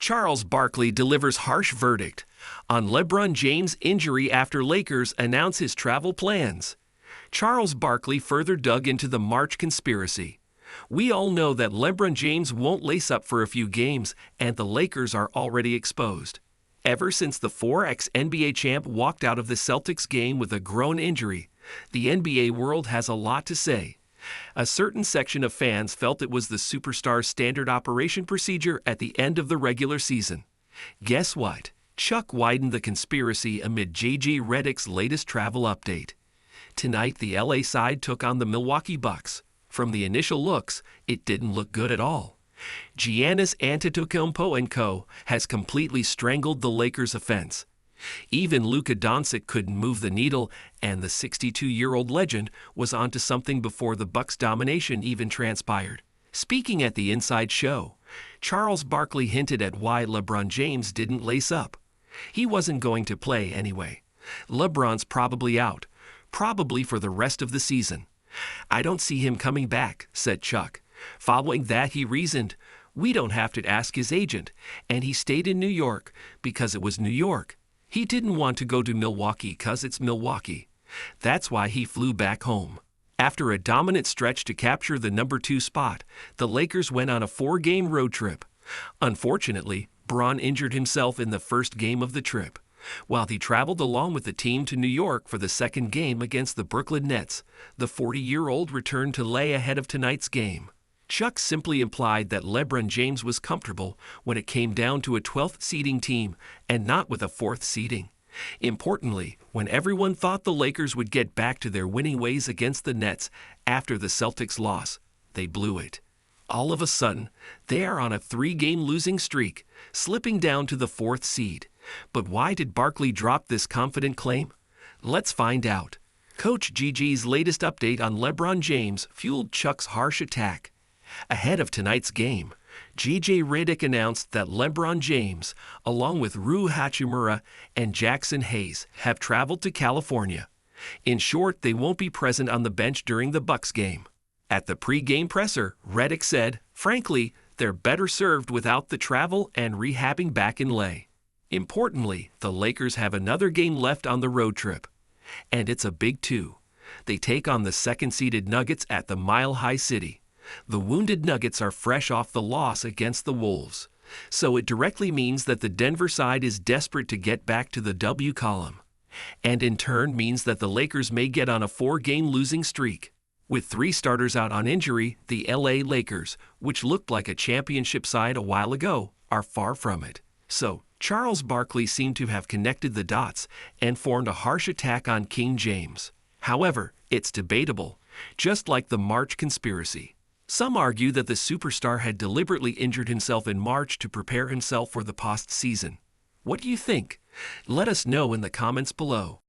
Charles Barkley delivers harsh verdict on LeBron James' injury after Lakers announce his travel plans. Charles Barkley further dug into the March conspiracy. We all know that LeBron James won't lace up for a few games, and the Lakers are already exposed. Ever since the 4x NBA champ walked out of the Celtics game with a groin injury, the NBA world has a lot to say. A certain section of fans felt it was the superstar's standard operation procedure at the end of the regular season. Guess what? Chuck widened the conspiracy amid JJ Redick's latest travel update. Tonight, the LA side took on the Milwaukee Bucks. From the initial looks, it didn't look good at all. Giannis Antetokounmpo and co. has completely strangled the Lakers' offense. Even Luka Doncic couldn't move the needle, and the 62-year-old legend was onto something before the Bucks' domination even transpired. Speaking at the Inside Show, Charles Barkley hinted at why LeBron James didn't lace up. He wasn't going to play anyway. LeBron's probably out, probably for the rest of the season. "I don't see him coming back," said Chuck. Following that, he reasoned, "We don't have to ask his agent," and he stayed in New York because it was New York. He didn't want to go to Milwaukee because it's Milwaukee. That's why he flew back home. After a dominant stretch to capture the number 2 spot, the Lakers went on a 4-game road trip. Unfortunately, Bron injured himself in the first game of the trip. While he traveled along with the team to New York for the second game against the Brooklyn Nets, the 40-year-old returned to lay ahead of tonight's game. Chuck simply implied that LeBron James was comfortable when it came down to a 12th seeding team and not with a 4th seeding. Importantly, when everyone thought the Lakers would get back to their winning ways against the Nets after the Celtics loss, they blew it. All of a sudden, they are on a 3-game losing streak, slipping down to the 4th seed. But why did Barkley drop this confident claim? Let's find out. Coach GG's latest update on LeBron James fueled Chuck's harsh attack. Ahead of tonight's game, JJ Redick announced that LeBron James, along with Rui Hachimura and Jackson Hayes, have traveled to California. In short, they won't be present on the bench during the Bucks game. At the pre-game presser, Redick said, "Frankly, they're better served without the travel and rehabbing back in lay." Importantly, the Lakers have another game left on the road trip. And it's a big 2. They take on the second-seeded Nuggets at the Mile High City. The wounded Nuggets are fresh off the loss against the Wolves. So it directly means that the Denver side is desperate to get back to the W column. And in turn means that the Lakers may get on a 4-game losing streak. With 3 starters out on injury, the LA Lakers, which looked like a championship side a while ago, are far from it. So, Charles Barkley seemed to have connected the dots and formed a harsh attack on King James. However, it's debatable, just like the March conspiracy. Some argue that the superstar had deliberately injured himself in March to prepare himself for the postseason. What do you think? Let us know in the comments below.